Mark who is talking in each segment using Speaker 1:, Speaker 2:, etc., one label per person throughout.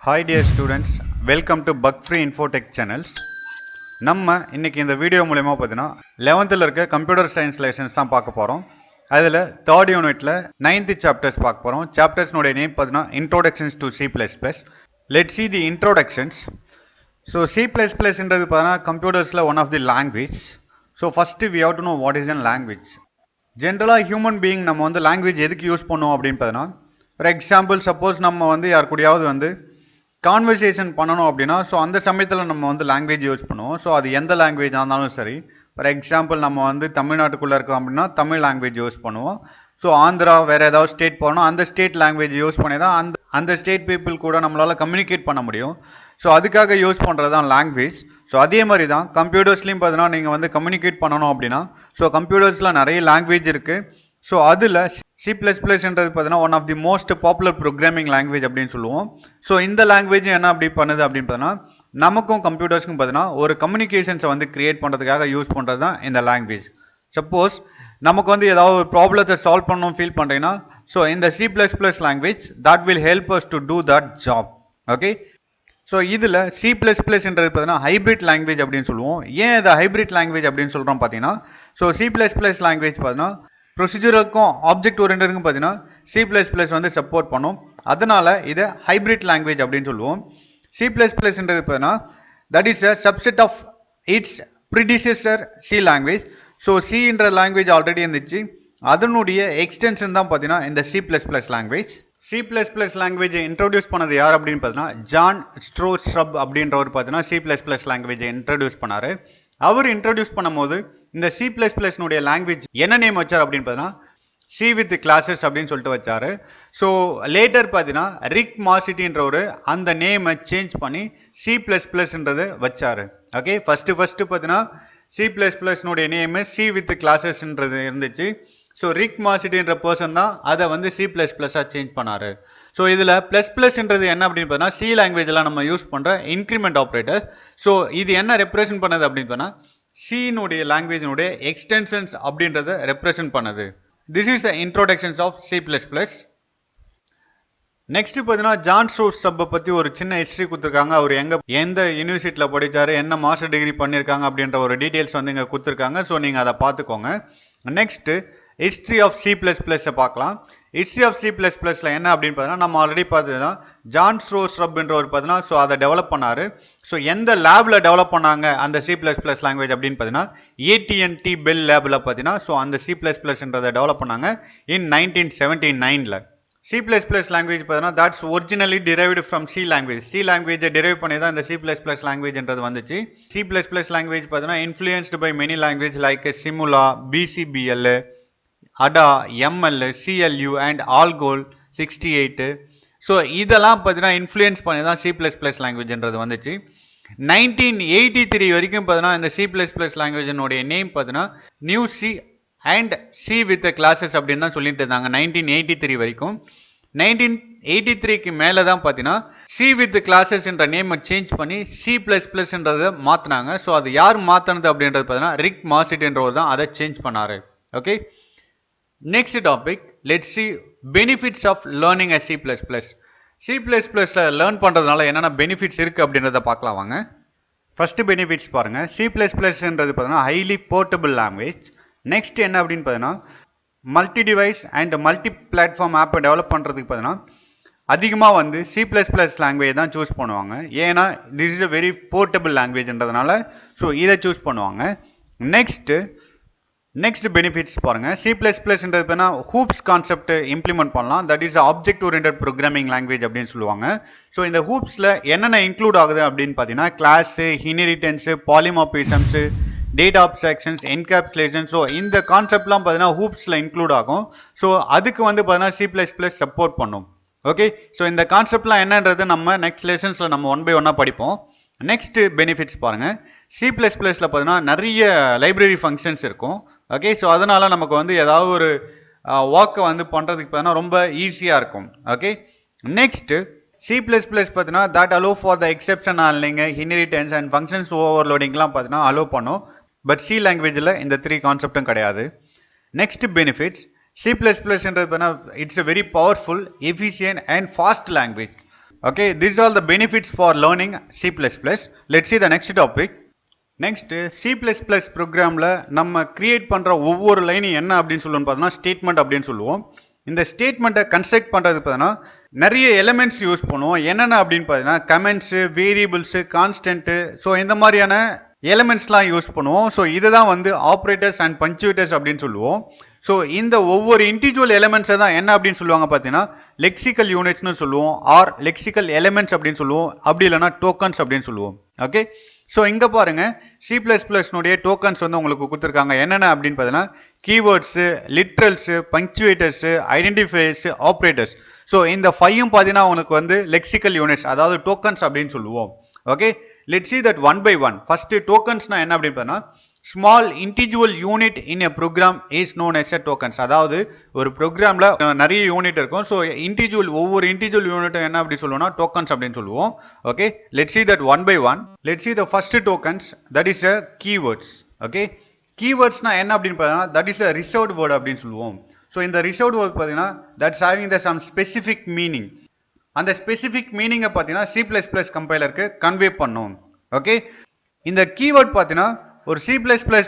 Speaker 1: Hi dear students, welcome to Bug Free Infotech channels. நம்ம இன்னைக்கு இந்த வீடியோ மூலமா பார்த்தீங்கன்னா 11th இருக்க கம்ப்யூட்டர் சயின்ஸ் லெசன்ஸ் தான் பார்க்க போறோம். அதில் 3rd யூனிட்ல 9th சாப்டர்ஸ் பார்க்க போறோம். சாப்டர்ஸ்னுடைய நேம் பார்த்தீங்கன்னா Introductions to C++. Let's see the introductions. So C++ ன்றது பார்த்தீங்கன்னா கம்ப்யூட்டர்ஸ்ல one of the language. So first we have to know what is a language. ஜென்ரலாக ஹியூமன் பீயிங் நம்ம வந்து லாங்குவேஜ் எதுக்கு யூஸ் பண்ணுவோம் அப்படின்னு பார்த்தீங்கன்னா, ஃபார் எக்ஸாம்பிள் சப்போஸ் நம்ம வந்து யார் கூடயாவது வந்து கான்வர்சேஷன் பண்ணணும் அப்படின்னா, ஸோ அந்த சமயத்தில் நம்ம வந்து லாங்குவேஜ் யூஸ் பண்ணுவோம். ஸோ அது எந்த லாங்குவேஜாக இருந்தாலும் சரி, ஃபார் எக்ஸாம்பிள் நம்ம வந்து தமிழ்நாட்டுக்குள்ளே இருக்கோம் அப்படின்னா தமிழ் லாங்குவேஜ் யூஸ் பண்ணுவோம். ஸோ ஆந்திரா வேறு ஏதாவது ஸ்டேட் போகணும், அந்த ஸ்டேட் லாங்குவேஜ் யூஸ் பண்ணி தான் அந்த ஸ்டேட் பீப்புள் கூட நம்மளால் கம்யூனிகேட் பண்ண முடியும். ஸோ அதுக்காக யூஸ் பண்ணுறது தான் லாங்குவேஜ். ஸோ அதே மாதிரி தான் கம்ப்யூட்டர்ஸ்லையும் பார்த்தீங்கன்னா நீங்கள் வந்து கம்யூனிகேட் பண்ணணும் அப்படின்னா, ஸோ கம்ப்யூட்டர்ஸில் நிறைய லாங்குவேஜ் இருக்குது. ஸோ அதில் C++ன்றது பார்த்தீங்கன்னா one of the most popular programming language அப்படின்னு சொல்லுவோம். ஸோ இந்த லாங்குவேஜ் என்ன அப்படி பண்ணுது அப்படின்னு பார்த்தீங்கன்னா, நமக்கும் கம்ப்யூட்டர்ஸ்க்கும் பார்த்தீங்கன்னா ஒரு கம்யூனிகேஷன்ஸை வந்து கிரியேட் பண்ணுறதுக்காக யூஸ் பண்ணுறது தான் இந்த லாங்குவேஜ். சப்போஸ் நமக்கு வந்து ஏதாவது ஒரு ப்ராப்ளத்தை சால்வ் பண்ணணும் ஃபீல் பண்ணுறீங்கன்னா, ஸோ இந்த C++ language that will help us to do that job. Okay, so இதில் C++ன்றது பார்த்தீங்கன்னா ஹைப்ரிட் லாங்குவேஜ் அப்படின்னு சொல்லுவோம். ஏன் இதை ஹைப்ரிட் லாங்குவேஜ் அப்படின்னு சொல்கிறோம் பார்த்தீங்கன்னா, ஸோ C++ லாங்குவேஜ் பார்த்தீங்கன்னா ப்ரொசீஜருக்கும் ஆப்ஜெக்ட் ஓரியன்டடுக்கும் பார்த்தீங்கன்னா C++ வந்து சப்போர்ட் பண்ணும். அதனால இதை ஹைப்ரிட் லாங்குவேஜ் அப்படின்னு சொல்லுவோம். C++ன்றது பார்த்தீங்கன்னா that is a subset of its predecessor C language. So Cன்ற லாங்குவேஜ் ஆல்ரெடி இருந்துச்சு, அதனுடைய எக்ஸ்டென்ஷன் தான் பார்த்தீங்கன்னா இந்த C++ லாங்குவேஜ். C++ லாங்குவேஜை இன்ட்ரோடியூஸ் பண்ணது யார் அப்படின்னு பார்த்தீங்கன்னா ஜான் ஸ்ட்ரோஸ்ட்ரப் அப்படின்றவர் பார்த்தீங்கன்னா C++ லாங்குவேஜை இன்ட்ரோடியூஸ் பண்ணார். அவர் இன்ட்ரோடியூஸ் பண்ணும்போது இந்த C++னுடைய லாங்குவேஜ் என்ன நேம் வச்சார் அப்படின்னு பார்த்தீங்கன்னா C with classes அப்படின்னு சொல்லிட்டு வச்சாரு. ஸோ லேட்டர் பார்த்தீங்கன்னா ரிக் மார்சிட்டின்றவர் அந்த நேமை சேஞ்ச் பண்ணி C++ன்றது வச்சாரு. ஓகே, ஃபர்ஸ்ட் பார்த்தீங்கன்னா C++னுடைய நேமு C with classes-ன்றது இருந்துச்சு. ஸோ ரிக் மார்சிட்டின்ற பர்சன் தான் அதை வந்து C++-ஆக சேஞ்ச் பண்ணாரு. ஸோ இதில் ++ன்றது என்ன அப்படின்னு பார்த்தீங்கன்னா C லாங்குவேஜில் நம்ம யூஸ் பண்ணுற இன்க்ரிமெண்ட் ஆப்ரேட்டர். ஸோ இது என்ன ரெப்ரசன்ட் பண்ணது அப்படின்னு பார்த்தீங்கன்னா C-னுடைய லாங்குவேஜினுடைய எக்ஸ்டென்ஷன்ஸ் அப்படின்றத ரெப்ரசன்ட் பண்ணுது. This is the introductions of C++. Next பார்த்தீங்கன்னா ஜான் ஸ்ட்ரோஸ்ட்ரப்பை பற்றி ஒரு சின்ன ஹிஸ்ட்ரி கொடுத்துருக்காங்க. அவர் எந்த யூனிவர்சிட்டியில் படித்தார், என்ன மாஸ்டர் டிகிரி பண்ணியிருக்காங்க அப்படின்ற ஒரு டீட்டெயில்ஸ் வந்து இங்கே கொடுத்துருக்காங்க. ஸோ நீங்கள் அதை பார்த்துக்கோங்க. நெக்ஸ்ட் ஹிஸ்ட்ரி ஆஃப் C++-ஐ பார்க்கலாம். ஹிஸ்ட்ரி ஆஃப் C++ல என்ன அப்படின்னு பார்த்தீங்கன்னா நம்ம ஆல்ரெடி பார்த்தது தான் ஜான் ஸ்ட்ரோஸ்ட்ரப்ன்றவர் பார்த்தீங்கன்னா ஸோ அதை டெவலப் பண்ணார். ஸோ எந்த லேபில் டெவலப் பண்ணாங்க அந்த C++ லாங்குவேஜ் அப்படின்னு பார்த்தீங்கன்னா AT&T பெல் லேபில் பார்த்தீங்கன்னா ஸோ அந்த C++ன்றதை டெவலப் பண்ணாங்க இன் 1979. C++ லாங்குவேஜ் பார்த்தீங்கன்னா that's originally derived from C language. C லாங்குவேஜை டிரைவ் பண்ணி தான் இந்த C++ லாங்குவேஜ்ன்றது வந்துச்சு. C++ லாங்குவேஜ் பார்த்தீங்கன்னா influenced by many language like Simula, BCBL, ADA, ML, CLU and Algol 68. So இதெல்லாம் பார்த்தீங்கன்னா இன்ஃப்ளூயன்ஸ் பண்ணி தான் C++ லாங்குவேஜ்ன்றது வந்துச்சு. 1983 வரைக்கும் பார்த்தீங்கன்னா இந்த C++ லாங்குவேஜினுடைய நேம் பார்த்தீங்கன்னா new C and C with classes அப்படின்னு தான் சொல்லிட்டு இருந்தாங்க 1983 வரைக்கும். 1983க்கு மேலே தான் பார்த்தீங்கன்னா C வித் கிளாஸஸ்ன்ற நேமை சேஞ்ச் பண்ணி C++ன்றதை மாற்றினாங்க. ஸோ அது யார் மாற்றினது அப்படின்றது பார்த்தீங்கன்னா ரிக் மார்சிட்டின்றவர் தான் அதை சேஞ்ச் பண்ணார். Okay, next topic, let's see benefits of learning a C++. C++ல லேர்ன் பண்ணுறதுனால என்னென்ன பெனிஃபிட்ஸ் இருக்குது அப்படின்றத பார்க்கலாம் வாங்க. ஃபர்ஸ்ட் பெனிஃபிட்ஸ் பாருங்கள். C++ன்றது பார்த்தீங்கன்னா ஹைலி போர்ட்டபிள் லாங்குவேஜ். நெக்ஸ்ட் என்ன அப்படின்னு பார்த்தீங்கன்னா multi device and multi platform ஆப்பை டெவலப் பண்ணுறதுக்கு பார்த்தீங்கன்னா அதிகமாக வந்து C++ லாங்குவேஜ் தான் சூஸ் பண்ணுவாங்க. ஏன்னா this is a very portable லாங்குவேஜ்ன்றதுனால ஸோ இதை சூஸ் பண்ணுவாங்க. நெக்ஸ்ட் பெனிஃபிட்ஸ் பாருங்க. C++ன்றது பார்த்தீங்கன்னா ஹூப்ஸ் கான்செப்ட் இம்ப்ளிமெண்ட் பண்ணலாம். That is object oriented programming language அப்படின்னு சொல்லுவாங்க. ஸோ இந்த ஹூப்ஸில் என்னென்ன இன்க்ளூட் ஆகுது அப்படின்னு பார்த்தீங்கன்னா class, inheritance, polymorphisms, data abstractions, encapsulation. So இந்த கான்செப்ட்லாம் பார்த்தீங்கன்னா ஹூப்ஸில் இன்க்ளூட் ஆகும். ஸோ அதுக்கு வந்து பார்த்தீங்கன்னா C++ சப்போர்ட் பண்ணும். ஓகே, ஸோ இந்த கான்செப்ட்லாம் என்னன்றது நம்ம நெக்ஸ்ட் லெசன்ஸில் நம்ம 1 by 1 படிப்போம். நெக்ஸ்ட் பெனிஃபிட்ஸ் பாருங்கள். C++ல பார்த்தீங்கன்னா நிறைய லைப்ரரி ஃபங்க்ஷன்ஸ் இருக்கும். ஓகே, ஸோ அதனால் நமக்கு வந்து ஏதாவது ஒரு ஒர்க்கை வந்து பண்ணுறதுக்கு பார்த்தீங்கன்னா ரொம்ப ஈஸியாக இருக்கும். ஓகே, நெக்ஸ்ட்டு C++ பார்த்தீங்கன்னா that allow for the exception handling, inheritance and functions ஓவர்லோடிங்லாம் பார்த்தீங்கன்னா அலோ பண்ணும். பட் C லாங்குவேஜில் இந்த 3 கான்செப்டும் கிடையாது. நெக்ஸ்ட் பெனிஃபிட்ஸ், C++ன்றது பார்த்தீங்கன்னா it's a very powerful, efficient and fast language. Okay, these are all the benefits for learning C++. Let's see the next topic. Next, C++ ப்ரோக்ராமில் நம்ம create பண்ணுற ஒவ்வொரு லைனும் என்ன அப்படின்னு சொல்லுவோம்னு பார்த்தோம்னா ஸ்டேட்மெண்ட் அப்படின்னு சொல்லுவோம். இந்த ஸ்டேட்மெண்ட்டை கன்ஸ்ட்ரக்ட் பண்ணுறதுக்கு பார்த்தீங்கன்னா நிறைய எலிமெண்ட்ஸ் யூஸ் பண்ணுவோம். என்னென்ன அப்படின்னு பார்த்தீங்கன்னா கமெண்ட்ஸு, வேரியபிள்ஸு, கான்ஸ்டன்ட்டு, ஸோ இந்த மாதிரியான எலிமெண்ட்ஸ்லாம் யூஸ் பண்ணுவோம். ஸோ இதுதான் வந்து ஆப்ரேட்டர்ஸ் அண்ட் பஞ்சுவேட்டர்ஸ் அப்படின்னு சொல்லுவோம். ஸோ இந்த ஒவ்வொரு இண்டிவிஜுவல் எலிமெண்ட்ஸை தான் என்ன அப்படின்னு சொல்லுவாங்க பார்த்தீங்கன்னா லெக்சிக்கல் யூனிட்ஸ்னு சொல்லுவோம், ஆர் லெக்சிக்கல் எலிமெண்ட்ஸ் அப்படின்னு சொல்லுவோம், அப்படி இல்லைன்னா டோக்கன்ஸ் அப்படின்னு சொல்லுவோம். ஓகே, ஸோ இங்கே பாருங்க C++னுடைய டோக்கன்ஸ் வந்து உங்களுக்கு கொடுத்துருக்காங்க. என்னென்ன அப்படின்னு பார்த்தீங்கன்னா கீவேர்ட்ஸு, லிட்ரல்ஸு, பங்க்சுவேட்டர்ஸு, ஐடென்டிஃபையர்ஸு, ஆப்ரேட்டர்ஸ். ஸோ இந்த 5ம் பார்த்தீங்கன்னா உங்களுக்கு வந்து லெக்சிக்கல் யூனிட்ஸ், அதாவது டோக்கன்ஸ் அப்படின்னு சொல்லுவோம். Okay, let's see that one by one. First tokensனா என்ன அப்படின்னு பார்த்தீங்கன்னா small individual unit in a program is known as a tokens. அதாவது ஒரு ப்ரோக்ராம்ல நிறைய யூனிட் இருக்கும். ஸோ இண்டிவிஜுவல் ஒவ்வொரு இண்டிவிஜுவல் யூனிட்டும் என்ன அப்படி சொல்லுவோம்னா டோக்கன்ஸ் அப்படின்னு சொல்லுவோம். Okay, let's see that one by one. Let's see the first tokens, that is a keywords. Okay, keywordsனா என்ன அப்படின்னு பார்த்தீங்கன்னா that is a reserved word அப்படின்னு சொல்லுவோம். ஸோ இந்த reserved word பார்த்தீங்கன்னா that's having the some specific meaning. அந்த specific மீனிங்கை பார்த்தீங்கன்னா C++ கம்பைலருக்கு கன்வே பண்ணும். ஓகே, இந்த கீவேர்ட் பார்த்தீங்கன்னா ஒரு C++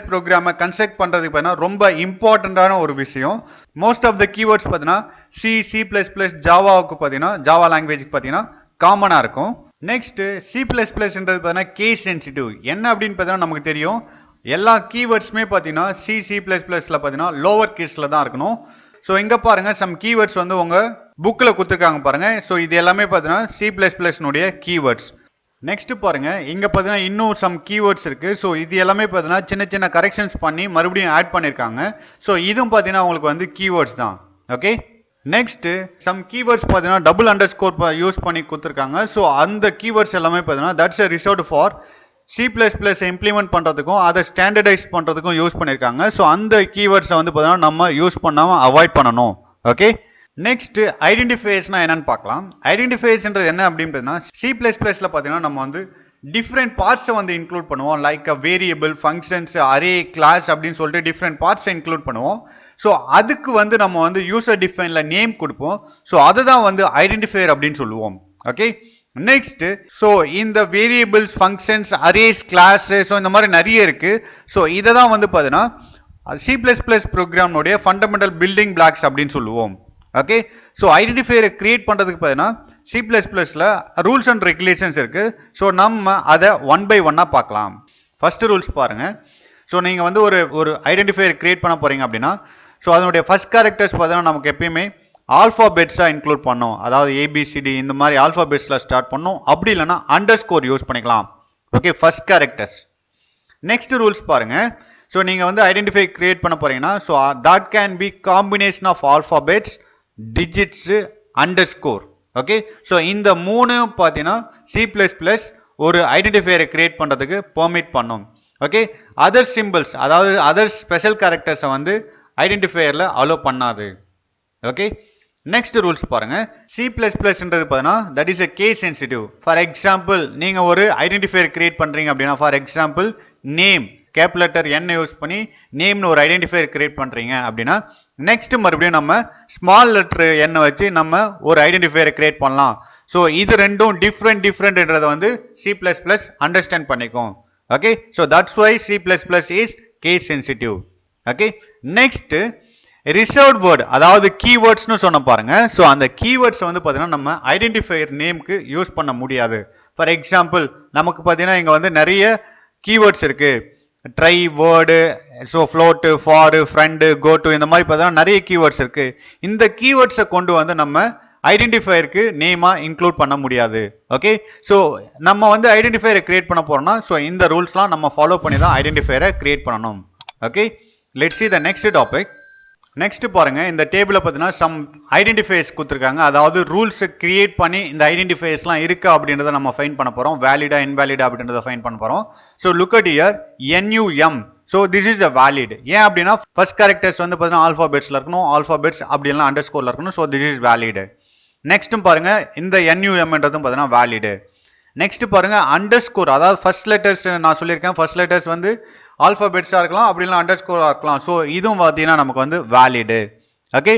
Speaker 1: ப்ரோக்ராமை கன்ஸ்ட்ரக்ட் பண்ணுறதுக்கு பார்த்தீங்கன்னா ரொம்ப இம்பார்ட்டண்ட்டான ஒரு விஷயம். மோஸ்ட் ஆஃப் த கீவேர்ட்ஸ் பார்த்தீங்கன்னா C++, ஜாவாவுக்கு பார்த்தீங்கன்னா ஜாவா லாங்குவேஜுக்கு பார்த்தீங்கன்னா காமனாக இருக்கும். நெக்ஸ்ட் C++ன்றது பார்த்தீங்கன்னா கேஸ் சென்சிட்டிவ். என்ன அப்படின்னு பார்த்தீங்கன்னா நமக்கு தெரியும் எல்லா கீவேர்ட்ஸுமே பார்த்தீங்கன்னா C++ல பார்த்தீங்கன்னா லோவர் கேஸில் தான் இருக்கணும். ஸோ இங்கே பாருங்க சம் கீவேர்ட்ஸ் வந்து உங்கள் புக்கில் கொடுத்துருக்காங்க பாருங்க. ஸோ இது எல்லாமே பார்த்தீங்கன்னா C++னுடைய கீவேர்ட்ஸ். நெக்ஸ்ட் பாருங்க இங்கே பார்த்தீங்கன்னா இன்னும் சம் கீவேர்ட்ஸ் இருக்கு. ஸோ இது எல்லாமே பார்த்தீங்கன்னா சின்ன சின்ன கரெக்ஷன்ஸ் பண்ணி மறுபடியும் ஆட் பண்ணியிருக்காங்க. ஸோ இதுவும் பார்த்தீங்கன்னா உங்களுக்கு வந்து கீவேர்ட்ஸ் தான். ஓகே, நெக்ஸ்ட் சம் கீவேர்ட்ஸ் பார்த்தீங்கன்னா டபுள் அண்டர்ஸ்கோர் யூஸ் பண்ணி கொடுத்துருக்காங்க. ஸோ அந்த கீவேர்ட்ஸ் எல்லாமே பார்த்தீங்கன்னா that's a reserved for C++ implement பண்ணுறதுக்கும் அதை ஸ்டாண்டர்டைஸ் பண்ணுறதுக்கும் யூஸ் பண்ணியிருக்காங்க. ஸோ அந்த கீவேர்ட்ஸை வந்து பார்த்தீங்கன்னா நம்ம யூஸ் பண்ணாமல் அவாய்ட் பண்ணணும். ஓகே, நெக்ஸ்ட் ஐடென்டிஃபையர்ஸ்னா என்னன்னு பார்க்கலாம். ஐடென்டிஃபையர்ஸ்ன்றது என்ன அப்படின்னு பார்த்தீங்கன்னா C++ல பார்த்தீங்கன்னா நம்ம வந்து டிஃப்ரெண்ட் பார்ட்ஸை வந்து இன்க்ளூட் பண்ணுவோம். Like variable, functions, array, class அப்படின்னு சொல்லிட்டு டிஃப்ரெண்ட் பார்ட்ஸை இன்க்ளூட் பண்ணுவோம். ஸோ அதுக்கு வந்து நம்ம வந்து யூசர் டிஃபைன்ல நேம் கொடுப்போம். ஸோ அதை தான் வந்து ஐடென்டிஃபையர் அப்படின்னு சொல்லுவோம். ஓகே, நெக்ஸ்ட் ஸோ இந்த variables, functions, arrays, class, so இந்த மாதிரி நிறைய இருக்கு. ஸோ இதை தான் வந்து பார்த்தீங்கன்னா C++ ப்ரோக்ராம்னுடைய ஃபண்டமெண்டல் பில்டிங் பிளாக்ஸ் அப்படின்னு சொல்லுவோம். ஓகே, ஸோ ஐடென்டிஃபையரை கிரியேட் பண்ணுறதுக்கு பார்த்தீங்கன்னா C++ல ரூல்ஸ் அண்ட் ரெகுலேஷன்ஸ் இருக்கு. ஸோ நம்ம அதை ஒன் பை ஒன்னாக பார்க்கலாம். ஃபர்ஸ்ட் ரூல்ஸ் பாருங்க. ஸோ நீங்கள் வந்து ஒரு ஐடென்டிஃபையர் கிரியேட் பண்ண போறீங்க அப்படின்னா ஸோ அதனுடைய ஃபர்ஸ்ட் கேரக்டர்ஸ் பார்த்தீங்கன்னா நமக்கு எப்பயுமே ஆல்ஃபாபெட்ஸாக இன்க்ளூட் பண்ணோம். அதாவது ABCD இந்த மாதிரி ஆல்ஃபாபெட்ஸில் ஸ்டார்ட் பண்ணோம். அப்படி இல்லைன்னா அண்டர்ஸ்கோர் யூஸ் பண்ணிக்கலாம். Okay, first characters. Next rules பாருங்க. ஸோ நீங்கள் வந்து ஐடென்டிஃபை கிரியேட் பண்ண போறீங்கன்னா so that can be combination of alphabets, digits, underscore. Okay, so இந்த மூணு பார்த்தீங்கன்னா C++ ஒரு ஐடென்டிஃபையரை கிரியேட் பண்ணுறதுக்கு பெர்மிட் பண்ணும். ஓகே, அதர் சிம்பிள்ஸ் அதாவது அதர் ஸ்பெஷல் கேரக்டர்ஸை வந்து ஐடென்டிஃபையரில் அலோவ் பண்ணாது. ஓகே, நெக்ஸ்ட் ரூல்ஸ் பாருங்க. C++ன்றது பார்த்தீங்கன்னா that is a case sensitive. For example நீங்கள் ஒரு ஐடென்டிஃபையர் கிரியேட் பண்ணுறீங்க அப்படின்னா for example name, capital letter N use பண்ணி நேம்னு ஒரு ஐடென்டிஃபையர் கிரியேட் பண்ணுறீங்க அப்படின்னா நெக்ஸ்ட் மறுபடியும் நம்ம ஸ்மால் லெட்டர் N வச்சு நம்ம ஒரு ஐடென்டிஃபையரை கிரியேட் பண்ணலாம். ஸோ இது ரெண்டும் டிஃப்ரெண்ட்ன்றதை வந்து C++ அண்டர்ஸ்டாண்ட் பண்ணிக்கும். Okay, so that's why C++ is case sensitive. Okay, next reserved word அதாவது கீவேர்ட்ஸ்னு சொன்ன பாருங்க. ஸோ அந்த கீவேர்ட்ஸ் வந்து பார்த்தீங்கன்னா நம்ம ஐடென்டிஃபையர் நேம்க்கு யூஸ் பண்ண முடியாது. ஃபார் எக்ஸாம்பிள் நமக்கு பார்த்தீங்கன்னா இங்கே வந்து நிறைய கீவேர்ட்ஸ் இருக்கு. Try, word, so float, for, friend, code இந்த மாதிரி பார்த்தீங்கன்னா நிறைய கீவேர்ட்ஸ் இருக்கு. இந்த கீவேர்ட்ஸை கொண்டு வந்து நம்ம ஐடென்டிஃபையருக்கு நேமாக இன்க்ளூட் பண்ண முடியாது. ஓகே, ஸோ நம்ம வந்து ஐடென்டிஃபையரை கிரியேட் பண்ண போறோம்னா ஸோ இந்த ரூல்ஸ்லாம் நம்ம ஃபாலோ பண்ணி தான் ஐடென்டிஃபையரை கிரியேட் பண்ணணும். Okay, let's see the next topic. Next பாருங்க. இந்த டேபிளை பார்த்தீங்கன்னா சம் ஐடென்டிஃபையர்ஸ் கொடுத்துருக்காங்க. அதாவது ரூல்ஸ் கிரியேட் பண்ணி இந்த ஐடென்டிஃபையர்ஸ்லாம் இருக்கா அப்படின்றத நம்ம ஃபைன் பண்ண போறோம். வேலிடா இன்வேலிடா அப்படின்றத ஃபைன் பண்ண போறோம். So look at here NUM. So this is the valid. ஏன் அப்படின்னா ஃபர்ஸ்ட் கேரக்டர்ஸ் வந்து பார்த்தீங்கன்னா ஆல்ஃபாபெட்ஸ்ல இருக்கணும், ஆல்ஃபாபெட்ஸ் அப்படி எல்லாம் அண்டர்ஸ்கோர்ல இருக்கணும். So this is valid. நெக்ஸ்ட்டும் பாருங்க இந்த NUMன்றதும் பார்த்தீங்கன்னா வேலிட். நெக்ஸ்ட் பாருங்க அண்டர்ஸ்கோர் அதாவது ஃபர்ஸ்ட் லெட்டர்ஸ் நான் சொல்லியிருக்கேன். ஃபர்ஸ்ட் லெட்டர்ஸ் வந்து ஆல்ஃபாபெட்ஸாக இருக்கலாம், அப்படி இல்லை அண்டர்ஸ்கோராக இருக்கலாம். ஸோ இதுவும் பார்த்தீங்கன்னா நமக்கு வந்து வேலிடு. ஓகே,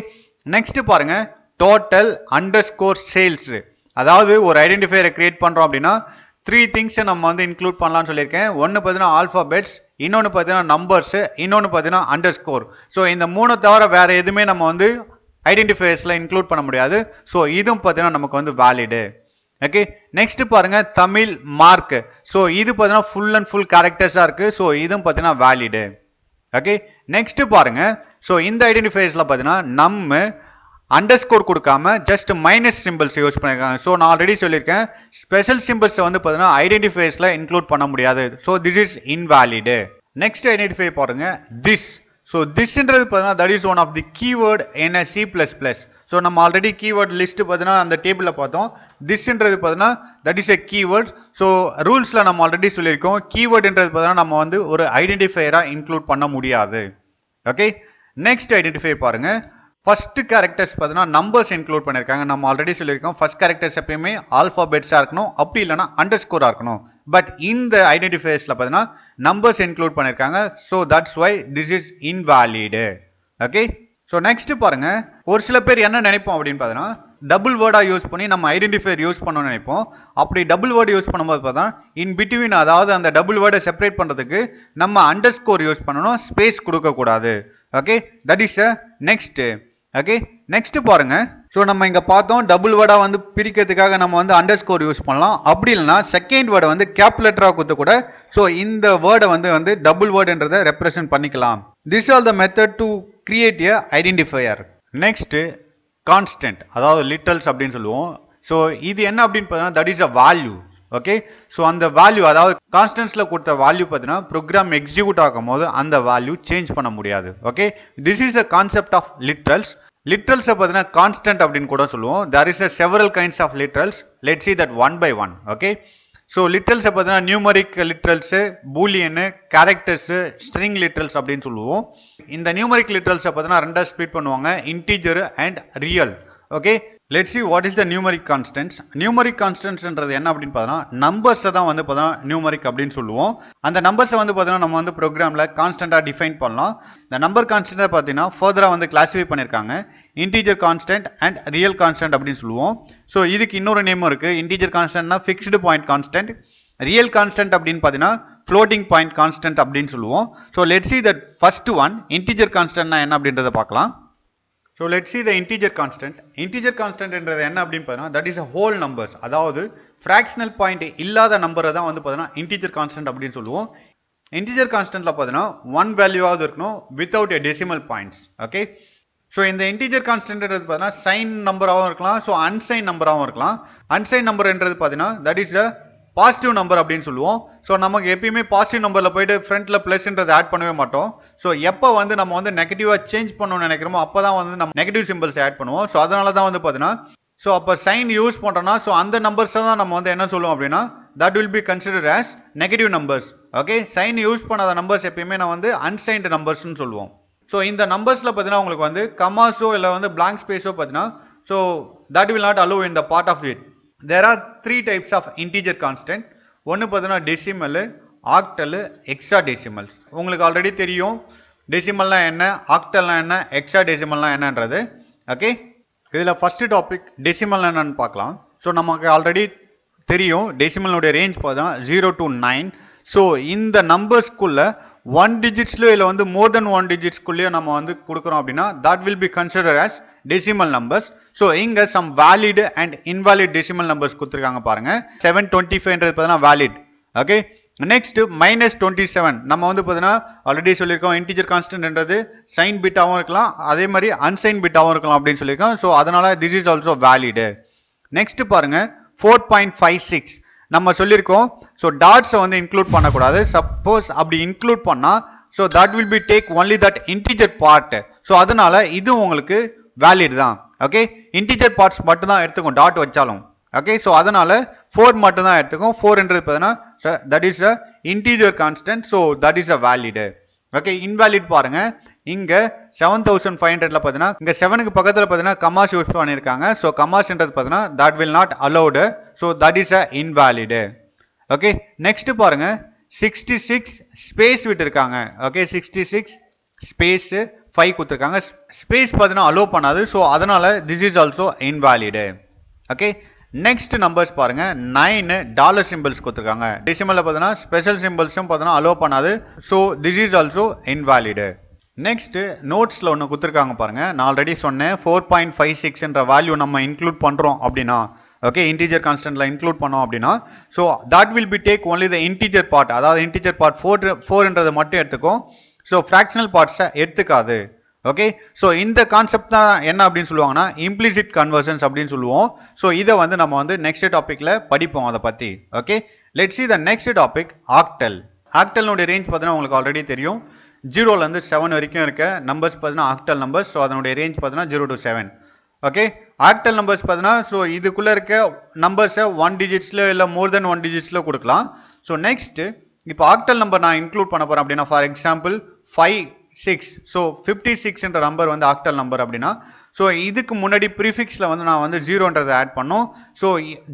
Speaker 1: நெக்ஸ்ட் பாருங்க டோட்டல் அண்டர்ஸ்கோர் சேல்ஸ். அதாவது ஒரு ஐடென்டிஃபையரை கிரியேட் பண்றோம் அப்படின்னா 3 things நம்ம வந்து இன்க்ளூட் பண்ணலாம்னு சொல்லியிருக்கேன். ஒன்னு பார்த்தீங்கன்னா ஆல்பாபெட்ஸ், இன்னொன்னு பார்த்தீங்கன்னா நம்பர்ஸ், இன்னொன்னு பார்த்தீங்கன்னா அண்டர்ஸ்கோர். ஸோ இந்த மூணு தவிர வேற எதுவுமே நம்ம வந்து ஐடென்டிஃபையர்ஸ்ல இன்க்ளூட் பண்ண முடியாது. ஸோ இதுவும் பார்த்தீங்கன்னா நமக்கு வந்து வேலிடு. ஓகே, நெக்ஸ்ட் பாருங்க தமிழ் மார்க். ஸோ இது பார்த்தீங்கன்னா ஃபுல் அண்ட் ஃபுல் கேரக்டர்ஸா இருக்கு. ஸோ இதுவும் பார்த்தீங்கன்னா வேலிடு. ஓகே, நெக்ஸ்ட் பாருங்க. ஸோ இந்த ஐடென்டிஃபையர்ஸ்ல பார்த்தீங்கன்னா நம்ம அண்டர்ஸ்கோர் கொடுக்காம ஜஸ்ட் மைனஸ் சிம்பிள்ஸ் யூஸ் பண்ணிருக்காங்க. ஸோ நான் ஆல்ரெடி சொல்லியிருக்கேன் ஸ்பெஷல் சிம்பிள்ஸ் வந்து பார்த்தீங்கன்னா ஐடென்டிஃபையர்ஸ்ல இன்க்ளூட் பண்ண முடியாது. So this is invalid. Next identify பாருங்க திஸ். ஸோ திஸ்ன்றது பார்த்தீங்கன்னா that is one of the keyword in C++. So நம்ம ஆல்ரெடி கீவேர்ட் லிஸ்ட் பார்த்தீங்கன்னா அந்த டேபிளில் பார்த்தோம். திஸ்ன்றது பார்த்தீங்கன்னா that is a keyword. So ரூல்ஸில் நம்ம ஆல்ரெடி சொல்லியிருக்கோம் கீவேர்டுன்றது பார்த்தீங்கன்னா நம்ம வந்து ஒரு ஐடென்டிஃபையராக இன்க்ளூட் பண்ண முடியாது. ஓகே, நெக்ஸ்ட் ஐடென்டிஃபை பாருங்க. ஃபர்ஸ்ட் கேரக்டர்ஸ் பார்த்தீங்கன்னா நம்பர்ஸ் இன்க்ளூட் பண்ணியிருக்காங்க. நம்ம ஆல்ரெடி சொல்லியிருக்கோம் ஃபர்ஸ்ட் கேரக்டர்ஸ் எப்பயுமே ஆல்பாபெட்ஸாக இருக்கணும், அப்படி இல்லைனா அண்டர்ஸ்கோராக இருக்கணும். பட் இந்த ஐடென்டிஃபையர்ஸில் பார்த்தீங்கன்னா நம்பர்ஸ் இன்க்ளூட் பண்ணியிருக்காங்க. So that's why this is invalid. Okay, so next பாருங்க. ஒரு சில பேர் என்ன நினைப்போம் அப்படின்னு பார்த்தீங்கன்னா டபுள் வேர்டாக யூஸ் பண்ணி நம்ம ஐடென்டிஃபையர் யூஸ் பண்ணணும்னு நினைப்போம். அப்படி டபுள் வேர்டு யூஸ் பண்ணும்போது பார்த்தா இன் பிட்வீன், அதாவது அந்த டபுள் வேர்டை செப்பரேட் பண்ணுறதுக்கு நம்ம அண்டர்ஸ்கோர் யூஸ் பண்ணணும், ஸ்பேஸ் கொடுக்கக்கூடாது. Okay, that is next. Okay, next பாருங்க. ஸோ நம்ம இங்க பார்த்தோம் டபுள் வேர்டா வந்து பிரிக்கிறதுக்காக நம்ம வந்து அண்டர்ஸ்கோர் யூஸ் பண்ணலாம். அப்படி இல்லைனா செகண்ட் வேர்டை வந்து கேப்லெட்டராக கொடுத்து கூட ஸோ இந்த வேர்டை வந்து டபுள் வேர்டுன்றதை ரெப்ரசென்ட் பண்ணிக்கலாம். This R the method to create a identifier. Next constant, அதாவது லிட்டல்ஸ் அப்படின்னு சொல்லுவோம். ஸோ இது என்ன அப்படின்னு பார்த்தீங்கன்னா that is a value. Okay, so அந்த வேல்யூ, அதாவது கான்ஸ்டன்ட்ஸ்ல கொடுத்த வேல்யூ பார்த்தீங்கன்னா ப்ரோக்ராம் எக்ஸிக்யூட் ஆகும் போது அந்த வேல்யூ சேஞ்ச் பண்ண முடியாது. Okay, this is a concept of literals. லிட்ரல்ஸை பார்த்தீங்கன்னா கான்ஸ்டன்ட் அப்படின்னு கூட சொல்லுவோம். There is a several kinds of literals. Let's see that one by one. Okay, so லிட்ரல்ஸை பார்த்தீங்கன்னா numeric literals, boolean, characters, string literals அப்படின்னு சொல்லுவோம். இந்த நியூமரிக் லிட்ரல்ஸை பார்த்தீங்கன்னா ரெண்டாக ஸ்ப்ளிட் பண்ணுவாங்க, integer and real. Okay, let's see what is the numeric constants. numeric constantsன்றது என்ன அப்படின்னு பார்த்தீங்கன்னா நம்பர்ஸை தான் வந்து பார்த்தீங்கன்னா நியூமரிக் அப்படின்னு சொல்லுவோம். அந்த நம்பர்ஸை வந்து பார்த்தீங்கன்னா நம்ம வந்து ப்ரோக்ராமில் கான்ஸ்டன்ட்டாக டிஃபைன் பண்ணலாம். இந்த நம்பர் கான்ஸ்டன்ட்டை பார்த்தீங்கன்னா ஃபர்தராக வந்து கிளாஸிஃபை பண்ணியிருக்காங்க. Integer constant and real constant அப்படின்னு சொல்லுவோம். ஸோ இதுக்கு இன்னொரு நேமும் இருக்குது. இன்டீஜர் கான்ஸ்டன்ட்னா fixed point constant. Real constant அப்படின்னு பார்த்தீங்கன்னா ஃப்ளோட்டிங் பாயிண்ட் கான்ஸ்டன்ட் அப்படின்னு சொல்லுவோம். So let's see that first one integer கான்ஸ்டன்ட்னா என்ன அப்படின்றத பார்க்கலாம். So let's see the integer constant. Integer constant என்றது என்ன அப்படின்னு பார்த்தீங்கன்னா that is a whole numbers, அதாவது fractional point இல்லாத நம்பரை தான் வந்து பார்த்தீங்கன்னா integer constant அப்படின்னு சொல்லுவோம். integer constantல பார்த்தீங்கன்னா one value ஆவது இருக்கணும் without a decimal points. Okay, so இந்த integer constant என்றது பார்த்தீங்கன்னா சைன் நம்பராகவும் இருக்கலாம், ஸோ அன்சைன் நம்பராகவும் இருக்கலாம். அன்சைன் நம்பர் என்றது பார்த்தீங்கன்னா that is a positive number அப்படின்னு சொல்லுவோம். ஸோ நமக்கு எப்பயுமே பாசிட்டிவ் நம்பரில் போயிட்டு ஃப்ரண்ட்ல பிளஸ்ன்றது ஆட் பண்ணவே மாட்டோம். ஸோ எப்போ வந்து நம்ம வந்து நெகட்டிவாக சேஞ்ச் பண்ணணும்னு நினைக்கிறோமோ அப்போ தான் வந்து நம்ம நெகட்டிவ் சிம்பிள்ஸ் ஆட் பண்ணுவோம். ஸோ அதனால தான் வந்து பார்த்தீங்கன்னா ஸோ அப்போ சைன் யூஸ் பண்ணுறோம்னா ஸோ அந்த நம்பர்ஸை தான் நம்ம வந்து என்ன சொல்லுவோம் அப்படின்னா that will be consider as negative numbers. Okay, sign use பண்ணாத நம்பர்ஸ் எப்பயுமே நான் வந்து அன்சைன்டு நம்பர்ஸ்னு சொல்லுவோம். ஸோ இந்த நம்பர்ஸில் பார்த்தீங்கன்னா உங்களுக்கு வந்து கமாஸோ இல்லை வந்து பிளாங்க் ஸ்பேஸோ பார்த்தீங்கன்னா so that will not allow in the part of it. There are three types of integer constant. ஒன்று பார்த்தீங்கன்னா டெசிமல், ஆக்டல், எக்ஸா டெசிமல்ஸ். உங்களுக்கு ஆல்ரெடி தெரியும் டெசிமல்னா என்ன, ஆக்டல்னா என்ன, எக்ஸா டெசிமல்னா என்னன்றது. ஓகே, இதில் ஃபர்ஸ்ட் டாபிக் டெசிமல் என்னன்னு பார்க்கலாம். ஸோ நமக்கு ஆல்ரெடி தெரியும் டெசிமலுடைய ரேஞ்ச் பார்த்தீங்கன்னா 0 to 9. ஸோ இந்த நம்பர்ஸ்குள்ள 1 டிஜிட்ஸ்லயோ இல்லை வந்து மோர் தென் 1 டிஜிட்ஸ்குள்ளேயோ நம்ம வந்து கொடுக்குறோம் அப்படின்னா that will be consider as decimal numbers. So இங்க some valid and invalid decimal numbers கொடுத்துருக்காங்க பாருங்க. 725ன்றது பார்த்தீங்கன்னா வேலிட். ஓகே, நெக்ஸ்ட் -27 நம்ம வந்து பார்த்தீங்கன்னா ஆல்ரெடி சொல்லியிருக்கோம் இன்டிஜர் கான்ஸ்டன்ட்ன்றது சைன் பிட்டாகவும் இருக்கலாம், அதே மாதிரி அன்சைன் பிட்டாகவும் இருக்கலாம் அப்படின்னு சொல்லியிருக்கோம். ஸோ அதனால this is also valid. Next பாருங்க 4.56 நம்ம சொல்லியிருக்கோம். ஸோ டாட்ஸை வந்து இன்க்ளூட் பண்ணக்கூடாது. சப்போஸ் அப்படி இன்க்ளூட் பண்ணா so that will be take only that integer part. So அதனால இது உங்களுக்கு வேலிட் தான். ஓகே, இன்டிஜர் பார்ட்ஸ் மட்டும் தான் எடுத்துக்கும் டாட் வச்சாலும். ஓகே, ஸோ அதனால 4 மட்டும் தான் எடுத்துக்கும். 4ன்றது பார்த்தீங்கன்னா that is a integer constant. So that is a valid. Okay, invalid பாருங்க இங்க 7500ல பார்த்தீங்கன்னா இங்க 7க்கு பக்கத்தில் பார்த்தீங்கன்னா கமாஸ் யூஸ் பண்ணியிருக்காங்க. ஸோ கமாஸ்ன்றது பார்த்தீங்கன்னா that will not allowed. So that is a invalid. Okay, next பாருங்க 66 ஸ்பேஸ் விட்டுருக்காங்க. ஓகே, 66 ஸ்பேஸ் 5 கொடுத்துருக்காங்க. ஸ்பேஸ் பார்த்தீங்கன்னா அலோ பண்ணாது. ஸோ அதனால this is also invalid. Okay, next numbers பாருங்க 9 டாலர் சிம்பிள்ஸ் கொடுத்துருக்காங்க. டெசிமல்ல பார்த்தீங்கன்னா ஸ்பெஷல் சிம்பிள்ஸும் பார்த்தீங்கன்னா அலோ பண்ணாது. So this is also invalid. Next நோட்ஸ்ல ஒன்று கொடுத்துருக்காங்க பாருங்க. நான் ஆல்ரெடி சொன்னேன் 4.56 என்ற வேல்யூ நம்ம இன்க்ளூட் பண்றோம் அப்படின்னா, ஓகே, இன்டீஜர் கான்ஸ்டன்ட்ல இன்க்ளூட் பண்ணோம் அப்படின்னா, so that will be take only the integer part, அதாவது இன்டீஜர் பார்ட் 4ன்றதை மட்டும் எடுத்துக்கும். ஸோ ஃப்ராக்ஷனல் பார்ட்ஸை எடுத்துக்காது. ஓகே, ஸோ இந்த கான்செப்ட் தான் என்ன அப்படின்னு சொல்லுவாங்கன்னா இம்ப்ளிசிட் கன்வர்ஷன்ஸ் அப்படின்னு சொல்லுவோம். ஸோ இதை வந்து நம்ம வந்து நெக்ஸ்ட் டாபிக்ல படிப்போம் அதை பத்தி. Okay, let's see the next topic octal. ஆக்டல்னுடைய ரேஞ்ச் பார்த்தீங்கன்னா உங்களுக்கு ஆல்ரெடி தெரியும். 0ல இருந்து 7 வரைக்கும் இருக்க நம்பர்ஸ் பார்த்தீங்கன்னா ஆக்டல் நம்பர்ஸ். ஸோ அதனுடைய ரேஞ்ச் பார்த்தீங்கன்னா 0 to 7. ஓகே, ஆக்டல் நம்பர்ஸ் பார்த்தீங்கன்னா ஸோ இதுக்குள்ள இருக்க நம்பர்ஸை 1 டிஜிட்ஸ்ல இல்லை மோர் தென் 1 டிஜிட்ஸ்ல கொடுக்கலாம். ஸோ நெக்ஸ்ட் இப்போ ஆக்டல் நம்பர் நான் இன்க்ளூட் பண்ண போறேன் அப்படின்னா, ஃபார் எக்ஸாம்பிள் 5, 6. ஸோ 56 என்ற நம்பர் வந்து ஆக்டல் நம்பர் அப்படின்னா, ஸோ இதுக்கு முன்னாடி ப்ரீஃபிக்ஸில் வந்து நான் வந்து 0ன்றதை ஆட் பண்ணோம். ஸோ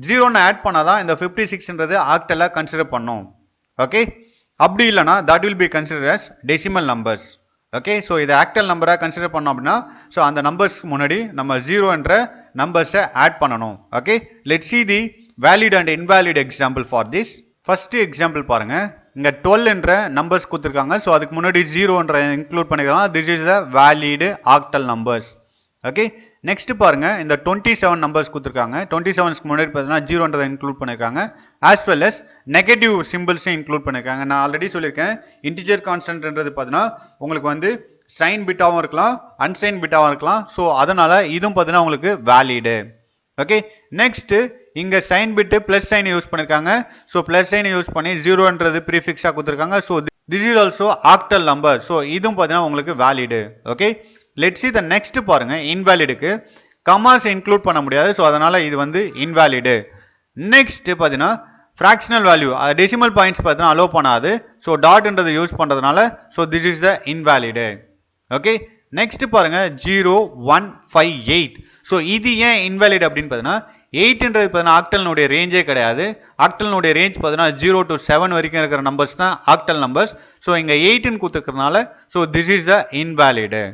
Speaker 1: 0ன்னு ஆட் பண்ணாதான் இந்த 56ன்றது ஆக்டலாக கன்சிடர் பண்ணோம். ஓகே, அப்படி இல்லைனா that will be consider as decimal numbers. Okay, so இதை ஆக்டல் நம்பராக கன்சிடர் பண்ணோம் அப்படின்னா, ஸோ அந்த நம்பர்ஸ்க்கு முன்னாடி நம்ம 0 என்ற நம்பர்ஸை ஆட் பண்ணணும். Okay, let's see the valid and invalid example for this. First example பாருங்க. இங்க 12 என்ற நம்பர்ஸ் கொடுத்துருக்காங்க. ஸோ அதுக்கு முன்னாடி 0ன்ற இன்க்ளூட் பண்ணிக்கலாம். This is the valid octal numbers. Okay, next பாருங்க. இந்த 27 நம்பர்ஸ் கொடுத்துருக்காங்க. 27க்கு முன்னாடி பார்த்தீங்கன்னா 0ன்றதை இன்க்ளூட் பண்ணிருக்காங்க. ஆஸ் வெல் அஸ் நெகட்டிவ் சிம்பிள்ஸையும் இன்க்ளூட் பண்ணிருக்காங்க. நான் ஆல்ரெடி சொல்லியிருக்கேன் இன்டிஜர் கான்ஸ்டன்ட்ன்றது பார்த்தீங்கன்னா உங்களுக்கு வந்து சைன் பிட்டாகவும் இருக்கலாம், அன்சைன் பிட்டாகவும் இருக்கலாம். ஸோ அதனால இதுவும் பார்த்தீங்கன்னா உங்களுக்கு வேலிடு. ஓகே, நெக்ஸ்ட் இங்க சைன் பிட்டு பிளஸ் சைன் யூஸ் பண்ணிருக்காங்க. ஸோ பிளஸ் சைன் யூஸ் பண்ணி 0ன்றது ப்ரீஃபிக்ஸா கொடுத்துருக்காங்க. So this is also octal number. So இதுவும் பார்த்தீங்கன்னா உங்களுக்கு valid. Okay, let's see the next பாருங்க. இன்வாலிடுக்கு கமாஸ் இன்க்ளூட் பண்ண முடியாது. ஸோ அதனால இது வந்து இன்வாலிடு. நெக்ஸ்ட் பார்த்தீங்கன்னா ஃப்ராக்ஷனல் வேல்யூ டெசிமல் பாயிண்ட்ஸ் பார்த்தீங்கன்னா அலோ பண்ணாது. ஸோ டாட்ன்றது யூஸ் பண்றதுனால so this is the invalid. Okay, next பாருங்க 0, 1, 5, 8. ஸோ இது ஏன் இன்வாலிட் அப்படின்னு பார்த்தீங்கன்னா 8ன்றது பார்த்தீங்கன்னா ஆக்டல்னுடைய ரேஞ்சே கிடையாது. ஆக்டல்னுடைய ரேஞ்ச் பார்த்தீங்கன்னா 0 to 7 வரைக்கும் இருக்கிற நம்பர்ஸ் தான் ஆக்டல் நம்பர்ஸ். ஸோ இங்க 8ன்னு கொடுத்துக்கிறதுனால so this is the invalid.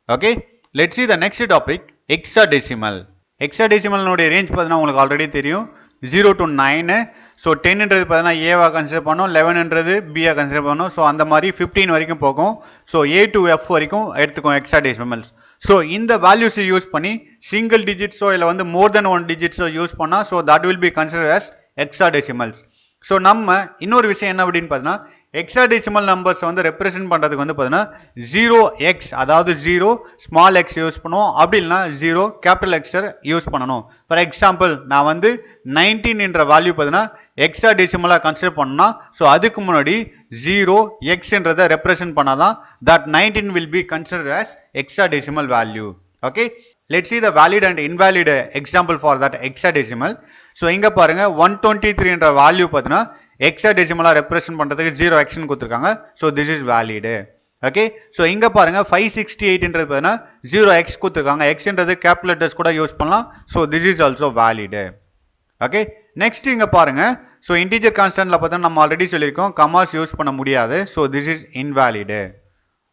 Speaker 1: Okay, let's see the next topic hexadecimal. ஹெக்ஸாடெசிமல்னுடைய ரேஞ்ச் பார்த்தீங்கன்னா உங்களுக்கு ஆல்ரெடி தெரியும் 0 to 9. ஸோ 10ன்றது பார்த்தீங்கன்னா ஏவா கன்சிடர் பண்ணோம், 11ன்றது பியா கன்சிடர் பண்ணோம். ஸோ அந்த மாதிரி 15 வரைக்கும் போகும். ஸோ A to F வரைக்கும் எடுத்துக்கும் ஹெக்ஸாடெசிமல்ஸ். ஸோ இந்த வேல்யூஸை யூஸ் பண்ணி சிங்கிள் டிஜிட்ஸோ இல்லை வந்து மோர் தென் 1 டிஜிட்ஸோ யூஸ் பண்ணால் so that will be consider as ஹெக்ஸாடெசிமல்ஸ். ஸோ நம்ம இன்னொரு விஷயம் என்ன அப்படின்னு பார்த்தீங்கன்னா ஹெக்ஸாடெசிமல் நம்பர்ஸ் வந்து ரெப்ரசென்ட் பண்ணுறதுக்கு வந்து பார்த்தீங்கன்னா 0x, அதாவது 0 ஸ்மால் எக்ஸ் யூஸ் பண்ணுவோம். அப்படி இல்லைனா 0 கேபிட்டல் எக்ஸை யூஸ் பண்ணணும். ஃபார் எக்ஸாம்பிள் நான் வந்து 19 என்ற வேல்யூ பார்த்தீங்கன்னா ஹெக்ஸாடெசிமலாக கன்சிடர் பண்ணா ஸோ அதுக்கு முன்னாடி 0xன்றதை ரெப்ரசென்ட் பண்ணாதான் that 19 will be considered as hexadecimal value. Okay, let's see the valid and invalid example for that hexadecimal. So இங்க பாருங்க 123 என்ற வேல்யூ பார்த்தீங்கன்னா ஹெக்ஸாடெசிமலா ரெப்ரசென்ட் பண்றதுக்கு 0x ன்னு கொடுத்துருக்காங்க. So this is valid. Okay, so இங்க பாருங்க 568ன்றது பார்த்தீங்கன்னா 0x கொடுத்துருக்காங்க. எக்ஸ்ன்றது கேபிட்டல் லெட்டர்ஸ் கூட யூஸ் பண்ணலாம். So this is also valid. Okay, next இங்க பாருங்க. ஸோ இன்டிஜர் கான்ஸ்டன்ட்ல பார்த்தா நம்ம ஆல்ரெடி சொல்லியிருக்கோம் கமாஸ் யூஸ் பண்ண முடியாது. So this is invalid.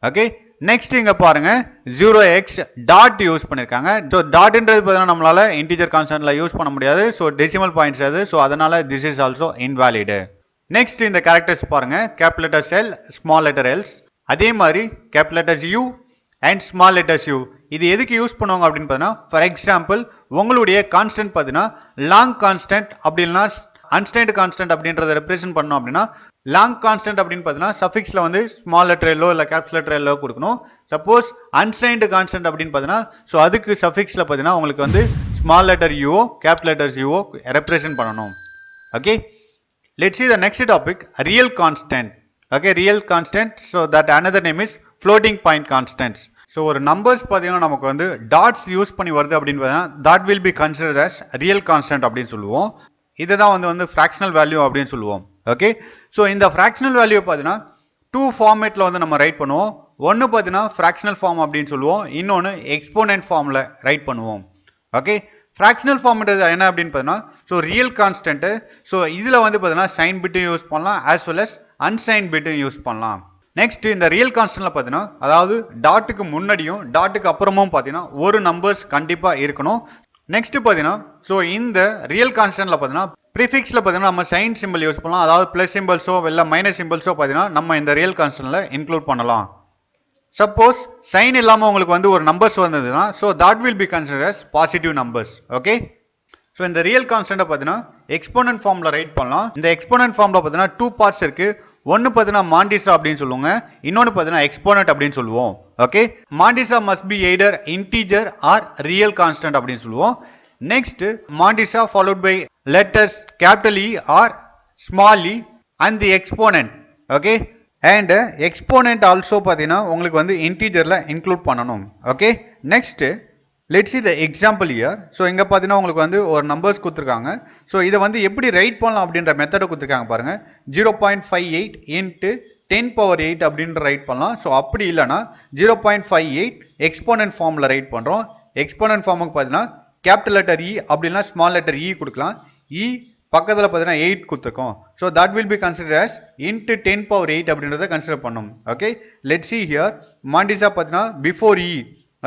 Speaker 1: Okay, next இங்க பாருங்க 0x டாட் யூஸ் பண்ணிருக்காங்க. ஸோ டாட்ன்றது பார்த்தீங்கன்னா நம்மளால இன்டிஜர் கான்ஸ்டன்ட்ல யூஸ் பண்ண முடியாது. ஸோ டெசிமல் பாயிண்ட்ஸ் அது. ஸோ அதனால this is also invalid. Next இந்த கேரக்டர்ஸ் பாருங்க. Capital letters L, small letter Ls, அதே மாதிரி capital letters U and small letters U. இது எதுக்கு யூஸ் பண்ணுவாங்க அப்படின்னு பார்த்தீங்கன்னா ஃபார் எக்ஸாம்பிள் உங்களுடைய கான்ஸ்டன்ட் பார்த்தீங்கன்னா லாங் கான்ஸ்டன்ட் அப்படி இல்லைனா அன்ஸ்டேண்ட் கான்ஸ்டன்ட் அப்படின்றத ரெப்ரசென்ட் பண்ணோம் அப்படின்னா லாங் கான்ஸ்டன்ட் அப்படின்னு பார்த்தீங்கன்னா சஃபிக்ஸ்ல வந்து ஸ்மால் லெட்டர் எல்லோ இல்லை கேபிட்டல் லெட்டர் எல்லோ கொடுக்கணும். சப்போஸ் அன்ஸ்டேண்ட் கான்ஸ்டன்ட் அப்படின்னு பார்த்தீங்கன்னா ஸோ அதுக்கு சஃபிக்ஸ்ல பார்த்தீங்கன்னா உங்களுக்கு வந்து ஸ்மால் லெட்டர் யூஓ கேபிட்டல் லெட்டர்ஸ் யூஓ ரெப்ரசென்ட் பண்ணணும். Okay, let's see the next topic, real constant. Okay, real constant, so that another name is floating point constants. So ஒரு நம்பர்ஸ் பார்த்தீங்கன்னா நமக்கு வந்து டாட்ஸ் யூஸ் பண்ணி வருது அப்படின்னு பார்த்தீங்கன்னா that will be considered as real constant அப்படின்னு சொல்லுவோம். இதுதான் வந்து ஃப்ராக்ஷனல் வேல்யூ அப்படின்னு சொல்லுவோம். ஓகே, ஸோ இந்த ஃப்ராக்ஷனல் வேல்யூ பார்த்தீங்கன்னா 2 ஃபார்மேட்டில் வந்து நம்ம ரைட் பண்ணுவோம். ஒன்று பார்த்தீங்கன்னா ஃப்ராக்ஷனல் ஃபார்ம் அப்படின்னு சொல்லுவோம், இன்னொன்று எக்ஸ்போனன்ட் ஃபார்மில் ரைட் பண்ணுவோம். ஓகே, ஃப்ராக்ஷனல் ஃபார்ம் என்ன அப்படின்னு பார்த்தீங்கன்னா ஸோ ரியல் கான்ஸ்டன்ட். ஸோ இதில் வந்து பார்த்தீங்கன்னா சைன் பிட்டும் யூஸ் பண்ணலாம் ஆஸ் வெல் அஸ் அன்சைன் பிட்டும் யூஸ் பண்ணலாம். நெக்ஸ்ட் இந்த ரியல் கான்ஸ்டன்ட்ல பார்த்தீங்கன்னா அதாவது டாட்டுக்கு முன்னாடியும் டாட்டுக்கு அப்புறமும் பார்த்தீங்கன்னா ஒரு நம்பர்ஸ் கண்டிப்பாக இருக்கணும். நெக்ஸ்ட் பார்த்தீங்கன்னா ஸோ இந்த ரியல் கான்ஸ்டன்ட்ல பார்த்தீங்கன்னா ப்ரிஃபிக்ஸில் பார்த்தீங்கன்னா நம்ம சைன் சிம்பிள் யூஸ் பண்ணலாம், அதாவது ப்ளஸ் சிம்பிள்ஸோ இல்லை மைனஸ் சிம்பிள்ஸோ பார்த்தீங்கன்னா நம்ம இந்த ரியல் கான்ஸ்டன்ட்ல இன்க்ளூட் பண்ணலாம். சப்போஸ் சைன் இல்லாமல் உங்களுக்கு வந்து ஒரு நம்பர்ஸ் வந்ததுன்னா so that will be consider as positive numbers. Okay, so இந்த ரியல் கான்ஸ்டன்ட்டை பார்த்தீங்கன்னா எக்ஸ்போனன்ட் ஃபார்மில் ரைட் பண்ணலாம். இந்த எக்ஸ்போனன்ட் ஃபார்மில் பார்த்தீங்கன்னா 2 பார்ட்ஸ் இருக்கு. ஒன்று பார்த்தீங்கன்னா மாண்டிசா அப்படின்னு சொல்லுவாங்க, இன்னொன்று பார்த்தீங்கன்னா எக்ஸ்போனன்ட் அப்படின்னு சொல்லுவோம். Okay, mantissa must be either integer or real constant அப்படின்னு சொல்லுவோம். Next mantissa followed by letters capital E or small e and the exponent. Okay, and exponent also பார்த்தீங்கன்னா உங்களுக்கு வந்து இன்டீஜர்ல இன்க்ளூட் பண்ணணும். Okay, next let's see the example here. So இங்கே பார்த்தீங்கன்னா உங்களுக்கு வந்து ஒரு நம்பர்ஸ் கொடுத்துருக்காங்க. ஸோ இதை வந்து எப்படி ரைட் பண்ணலாம் அப்படின்ற மெத்தடை கொடுத்துருக்காங்க பாருங்க. 0.58 into 10 power 8 அப்படின்ற ரைட் பண்ணலாம். ஸோ அப்படி இல்லைன்னா 0.58 எக்ஸ்போனன்ட் ஃபார்மில் ரைட் பண்ணுறோம். எக்ஸ்போனன்ட் ஃபார்முக்கு பார்த்தீங்கன்னா கேபிட்டல் லெட்டர் இ அப்படின்னா ஸ்மால் லெட்டர் இ கொடுக்கலாம். இ பக்கத்தில் பார்த்தீங்கன்னா 8 கொடுத்துருக்கோம். So that will be consider as into 10 power 8 அப்படின்றத கன்சிடர் பண்ணும். Okay, let see here mantissa பார்த்தீங்கன்னா before E.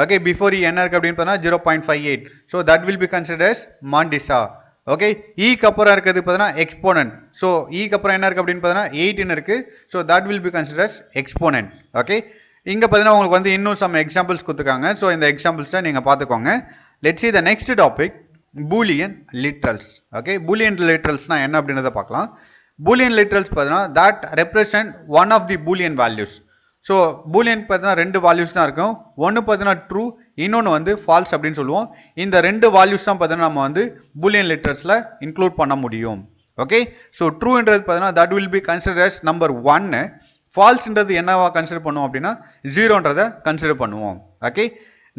Speaker 1: Okay, before E என்ன இருக்கு அப்படின்னு பார்த்தீங்கன்னா 0.58. So that will be consider as mantissa. Okay, ஈக்கு அப்புறம் இருக்கிறது பார்த்தீங்கன்னா எக்ஸ்போனன்ட். ஸோ ஈக்கு அப்புறம் என்ன இருக்கு அப்படின்னு பார்த்தீங்கன்னா 8 இருக்கு. So that will be consider as exponent. Okay, இங்கே பார்த்தீங்கன்னா உங்களுக்கு வந்து இன்னும் சம் எக்ஸாம்பிள்ஸ் கொடுத்துருக்காங்க. ஸோ இந்த எக்ஸாம்பிள்ஸை நீங்கள் பார்த்துக்கோங்க. Let's see the next topic, Boolean literals. Okay, Boolean literals na enna அப்படின்றத பார்க்கலாம். Boolean literals பார்த்தீங்கன்னா that represent one of the Boolean values. So Boolean பார்த்தீங்கன்னா ரெண்டு values தான் இருக்கும். ஒன்று பார்த்தீங்கன்னா true, இன்னொன்று வந்து false அப்படின்னு சொல்லுவோம். இந்த ரெண்டு values தான் பார்த்தீங்கன்னா நம்ம வந்து Boolean literalsல இன்க்ளூட் பண்ண முடியும். Okay, so trueன்றது பார்த்தீங்கன்னா that will be considered as number 1. falseன்றது என்னவா கன்சிடர் பண்ணுவோம் அப்படின்னா 0ன்றதை கன்சிடர் பண்ணுவோம். ஓகே,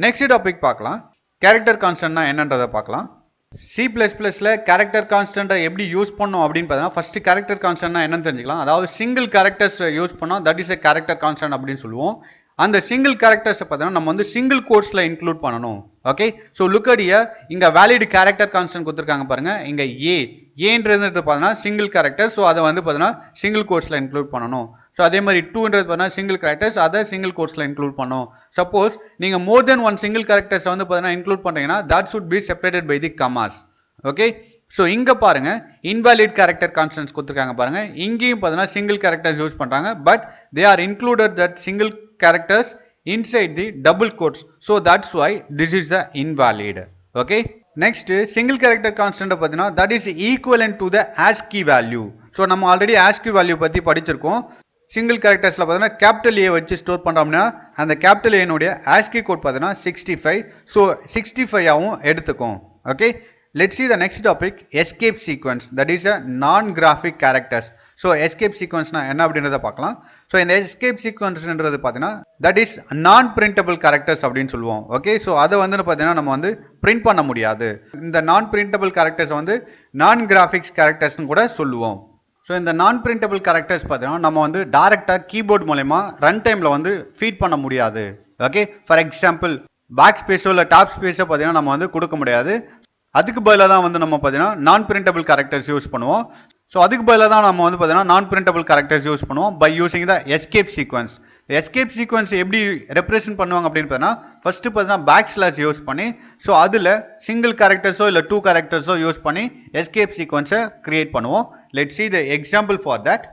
Speaker 1: நெக்ஸ்ட் டாபிக் பார்க்கலாம். கேரக்டர் கான்ஸ்டன்ட்னா என்னன்றதை பார்க்கலாம். C++ல கேரக்டர் கான்ஸ்டன்ட்டை எப்படி யூஸ் பண்ணோம் அப்படின்னு பார்த்தீங்கன்னா ஃபர்ஸ்ட் கேரக்டர் கான்ஸ்டன்ட்னா என்னன்னு தெரிஞ்சுக்கலாம். அதாவது சிங்கிள் கேரக்டர்ஸ் யூஸ் பண்ணோம், that is a character constant அப்படின்னு சொல்லுவோம். அந்த சிங்கிள் கேரக்டர்ஸை பார்த்தீங்கன்னா நம்ம வந்து சிங்கிள் கோட்ஸில் இன்க்ளூட் பண்ணணும். Okay, so look at here, இங்கே வேலிட் கேரக்டர் கான்ஸ்டன்ட் கொடுத்துருக்காங்க பாருங்க. இங்கே ஏன்றது பார்த்தீங்கன்னா சிங்கிள் கேரக்டர். ஸோ அதை வந்து பார்த்தீங்கன்னா சிங்கிள் கோட்ஸில் இன்க்ளூட் பண்ணணும். ஸோ அதே மாதிரி 2ன்றது பார்த்தீங்கன்னா சிங்கிள் கேரக்டர்ஸ், அதை சிங்கிள் கோட்ஸில் இன்க்ளூட் பண்ணணும். சப்போஸ் நீங்கள் more than one single characters வந்து பார்த்தீங்கன்னா இன்க்ளூட் பண்ணுறீங்கன்னா that should be separated by the commas. Okay, so இங்கே பாருங்க இன்வாலிட் கேரக்டர் கான்ஸ்டன்ட்ஸ் கொடுத்துருக்காங்க பாருங்க. இங்கேயும் பார்த்தீங்கன்னா சிங்கிள் கேரக்டர்ஸ் யூஸ் பண்ணுறாங்க, but they are included that single characters inside the double quotes, so that's why this is the invalid. Okay, next single character constant pathina that is equivalent to the ASCII value. So நம்ம already ASCII value பத்தி படிச்சிருக்கோம். Single கேரக்டர்ஸ்ல பாத்தீங்கன்னா capital A வச்சு store பண்றோம்னா அந்த capital A னுடைய ASCII code பாத்தீங்கன்னா 65. So 65 ஆவும் எடுத்துக்கும். Okay, let's see the next topic, escape sequence, that is a non-graphic characters. So escape சீக்வன்ஸ்னா என்ன அப்படின்றத பார்க்கலாம். ஸோ இந்த எஸ்கேப் சீக்வன்ஸ்ன்றது பார்த்தீங்கன்னா that is non printable characters அப்படின்னு சொல்லுவோம். ஓகே, ஸோ அதை வந்து பார்த்தீங்கன்னா நம்ம வந்து பிரிண்ட் பண்ண முடியாது. இந்த நான் பிரிண்டபிள் கேரக்டர்ஸ் வந்து நான் கிராஃபிக்ஸ் கேரக்டர்ஸ்னு கூட சொல்லுவோம். ஸோ இந்த நான் பிரிண்டபிள் கேரக்டர்ஸ் பார்த்தீங்கன்னா நம்ம வந்து டைரக்டாக கீபோர்ட் மூலமா ரன் டைமில் வந்து ஃபீட் பண்ண முடியாது. ஓகே, ஃபார் எக்ஸாம்பிள் பேக் ஸ்பேஸோ இல்லை டாப் ஸ்பேஸோ பார்த்தீங்கன்னா நம்ம வந்து கொடுக்க முடியாது. அதுக்கு பதிலாக தான் வந்து நம்ம பார்த்தீங்கன்னா நான் பிரிண்டபிள் கேரக்டர்ஸ் யூஸ் பண்ணுவோம். ஸோ அதுக்கு பதிலாக தான் நம்ம வந்து பார்த்தீங்கன்னா நான் பிரிண்டபிள் கேரக்டர்ஸ் யூஸ் பண்ணுவோம் by using the escape sequence. Escape sequence எப்படி ரெப்ரசென்ட் பண்ணுவாங்க அப்படின்னு பார்த்தீங்கன்னா ஃபர்ஸ்ட் பார்த்தீங்கன்னா பேக் ஸ்லாஷ் யூஸ் பண்ணி ஸோ அதில் சிங்கிள் கேரக்டர்ஸோ இல்லை 2 கேரக்டர்ஸோ யூஸ் பண்ணி எஸ்கேப் சீக்வன்ஸை கிரியேட் பண்ணுவோம். Let's see the example for that.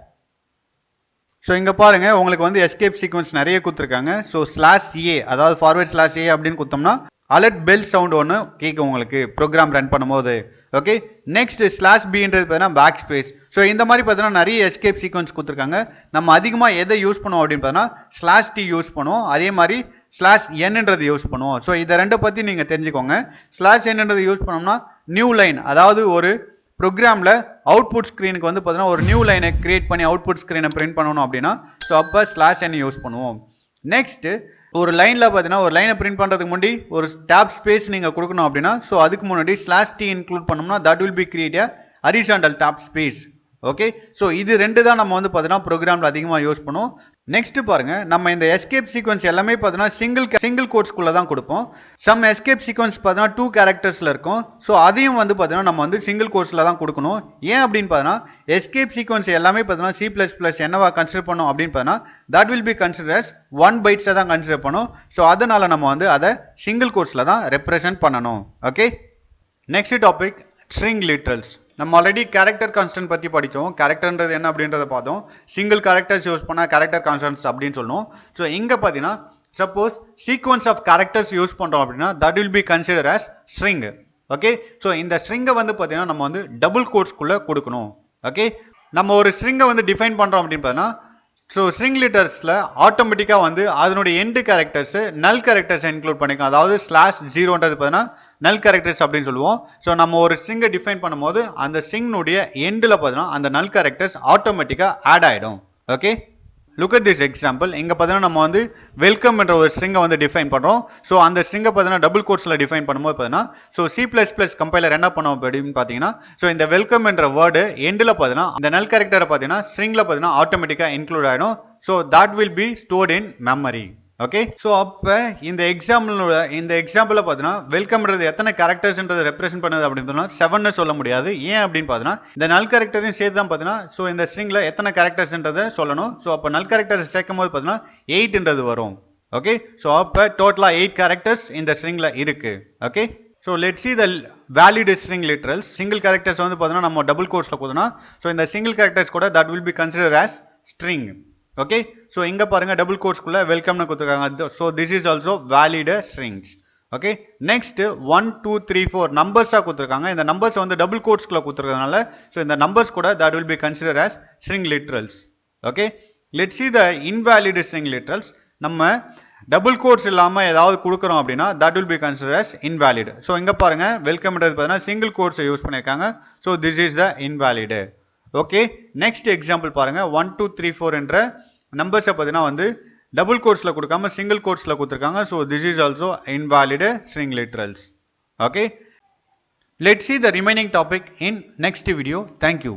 Speaker 1: So இங்கே பாருங்க உங்களுக்கு வந்து எஸ்கேப் சீக்வன்ஸ் நிறைய கொடுத்துருக்காங்க. ஸோ /a அதாவது ஃபார்வர்ட் /a அப்படின்னு கொடுத்தோம்னா அலர்ட் பெல் சவுண்ட் ஒன்று கேட்கும் உங்களுக்கு ப்ரோக்ராம் ரன் பண்ணும்போது. ஓகே, நெக்ஸ்ட் /bன்றது பார்த்தீங்கன்னா பேக் ஸ்பேஸ். ஸோ இந்த மாதிரி பார்த்தீங்கன்னா நிறைய எஸ்கேப் சீக்வன்ஸ் கொடுத்துருக்காங்க. நம்ம அதிகமாக எதை யூஸ் பண்ணுவோம் அப்படின்னு பார்த்தீங்கன்னா /t யூஸ் பண்ணுவோம், அதே மாதிரி /nன்றது யூஸ் பண்ணுவோம். ஸோ இதை ரெண்டை பற்றி நீங்கள் தெரிஞ்சுக்கோங்க. /nன்றது யூஸ் பண்ணோம்னா நியூ லைன், அதாவது ஒரு ப்ரோக்ராமில் அவுட்புட் ஸ்க்ரீனுக்கு வந்து பார்த்தீங்கன்னா ஒரு நியூ லைனை கிரியேட் பண்ணி அவுட்புட் ஸ்க்ரீனை பிரிண்ட் பண்ணணும் அப்படின்னா ஸோ அப்போ /n யூஸ் பண்ணுவோம். நெக்ஸ்ட் ஒரு லைனில் பார்த்தீங்கன்னா ஒரு லைனை பிரிண்ட் பண்ணுறதுக்கு முன்னாடி ஒரு டேப் ஸ்பேஸ் நீங்கள் கொடுக்கணும் அப்படின்னா ஸோ அதுக்கு முன்னாடி /t இன்க்ளூட் பண்ணோம்னா that will B create a horizontal tab space. Okay, so இது ரெண்டு தான் நம்ம வந்து பார்த்தீங்கன்னா ப்ரோக்ராமில் அதிகமாக யூஸ் பண்ணுவோம். நெக்ஸ்ட் பாருங்க, நம்ம இந்த எஸ்கேப் சீக்வன்ஸ் எல்லாமே பார்த்தீங்கன்னா சிங்கிள் கோட்ஸ்குள்ள தான் கொடுப்போம். சம் எஸ்கேப் சீக்வன்ஸ் பார்த்தீங்கன்னா 2 கேரக்டர்ஸ்ல இருக்கும். ஸோ அதையும் வந்து பார்த்தீங்கன்னா நம்ம வந்து சிங்கிள் கோட்ஸ்ல தான் கொடுக்கணும். ஏன் அப்படின்னு பார்த்தீங்கன்னா எஸ்கேப் சீக்வன்ஸ் எல்லாமே பார்த்தீங்கன்னா C++ என்னவா கன்சிடர் பண்ணோம் அப்படின்னு பார்த்தீங்கன்னா that will be consider as 1 bytes தான் கன்சிடர் பண்ணும். ஸோ அதனால நம்ம வந்து அதை சிங்கிள் கோட்ஸ்ல தான் ரெப்ரசென்ட் பண்ணணும். Okay, next topic string literals. நம்ம ஆல்ரெடி கேரக்டர் கான்ஸ்டன்ட் பற்றி படித்தோம். கேரக்டர்ன்றது என்ன அப்படின்றத பார்த்தோம். சிங்கிள் கேரக்டர்ஸ் யூஸ் பண்ணால் கேரக்டர் கான்ஸ்டன்ட்ஸ் அப்படின்னு சொல்லுவோம். ஸோ இங்கே பார்த்தீங்கன்னா suppose sequence of characters use பண்ணுறோம் அப்படின்னா that will be consider as string. Okay, so இந்த ஸ்ட்ரிங்கை வந்து பார்த்தீங்கன்னா நம்ம வந்து டபுள் கோட்ஸ்குள்ளே கொடுக்கணும். ஓகே, நம்ம ஒரு ஸ்ட்ரிங்கை வந்து டிஃபைன் பண்ணுறோம் அப்படின்னு பார்த்தீங்கன்னா ஸோ ஸ்ட்ரிங் லிட்டர்ஸில் ஆட்டோமேட்டிக்காக வந்து அதனுடைய எண்டு கேரக்டர்ஸ் நல் கேரக்டர்ஸ் இன்க்ளூட் பண்ணிக்கும். அதாவது /0ன்றது பார்த்தீங்கன்னா நல் கேரக்டர்ஸ் அப்படின்னு சொல்லுவோம். ஸோ நம்ம ஒரு ஸ்ட்ரிங்கை டிஃபைன் பண்ணும்போது அந்த ஸ்ட்ரிங்னுடைய எண்டில் பார்த்தீங்கன்னா அந்த நல் கேரக்டர்ஸ் ஆட்டோமேட்டிக்காக ஆட் ஆகிடும். Okay, look at this example. இங்கே பார்த்தீங்கன்னா நம்ம வந்து வெல்கம் என்ற ஒரு ஸ்ட்ரிங்கை வந்து டிஃபைன் பண்ணுறோம். ஸோ அந்த ஸ்ட்ரிங்கை பார்த்தீங்கன்னா டபுள் கோட்ஸில் டிஃபைன் பண்ணும்போது பார்த்தீங்கன்னா ஸோ C++ கம்பைலர் என்ன பண்ணுவோம் அப்படின்னு பார்த்தீங்கன்னா ஸோ இந்த வெல்கம் என்ற வேர்டு எண்டில் பார்த்தீங்கன்னா அந்த நல் கேரக்டரை பார்த்தீங்கன்னா ஸ்ட்ரிங்கில் பார்த்தீங்கன்னா ஆட்டோமேட்டிக்காக இன்க்ளூட் ஆகிடும். So that will B stored in memory. Okay, so அப்போ இந்த எக்ஸாம்பிளில் பார்த்தீங்கன்னா வெல்கம்ன்றது எத்தனை கேரக்டர்ஸ்ன்றது ரெப்ரசென்ட் பண்ணுது அப்படின்னு சொன்னால் 7ன்னு சொல்ல முடியாது. ஏன் அப்படின்னு பார்த்தீங்கன்னா இந்த நல் கேரக்டரையும் சேர்த்து தான் பார்த்தீங்கன்னா ஸோ இந்த ஸ்ட்ரிங்கில் எத்தனை கேரக்டர்ஸ்ன்றதை சொல்லணும். ஸோ அப்போ நல் கேரக்டர்ஸ் சேர்க்கும் போது பார்த்தீங்கன்னா 8ன்றது வரும். ஓகே, ஸோ அப்போ டோட்டலாக 8 கேரக்டர்ஸ் இந்த ஸ்ட்ரிங்கில் இருக்கு. Okay, so let's see the valid string literals. Single characters வந்து பார்த்தீங்கன்னா நம்ம டபுள் கோட்ஸில் கொடுத்தோம்னா ஸோ இந்த சிங்கிள் கேரக்டர்ஸ் கூட that will be considered as string. Okay, so இங்கே பாருங்க டபுள் கோட்ஸ்குள்ள வெல்கம்னு கொடுத்துருக்காங்க. So this is also valid strings. Okay, next 1 2 3 4 நம்பர்ஸாக கொடுத்துருக்காங்க. இந்த நம்பர்ஸ் வந்து டபுள் கோட்ஸ்குள்ள கொடுத்துருக்கனால ஸோ இந்த நம்பர்ஸ் கூட that will be considered as string literals. Okay, let's see the invalid string literals. நம்ம double quotes இல்லாமல் ஏதாவது கொடுக்குறோம் அப்படின்னா that will be considered as invalid. So இங்கே பாருங்க வெல்கம்ன்றது பார்த்தீங்கன்னா சிங்கிள் கோட்ஸை யூஸ் பண்ணியிருக்காங்க. So this is the invalid. Okay, next example பாருங்க 1 2 3 4 என்ற நம்பர்ஸை பார்த்தீங்கன்னா வந்து டபுள் கோட்ஸில் கொடுக்காம சிங்கிள் கோட்ஸில் கொடுத்துருக்காங்க. So this is also invalid string literals. Okay, let's see the remaining topic in next video. Thank you.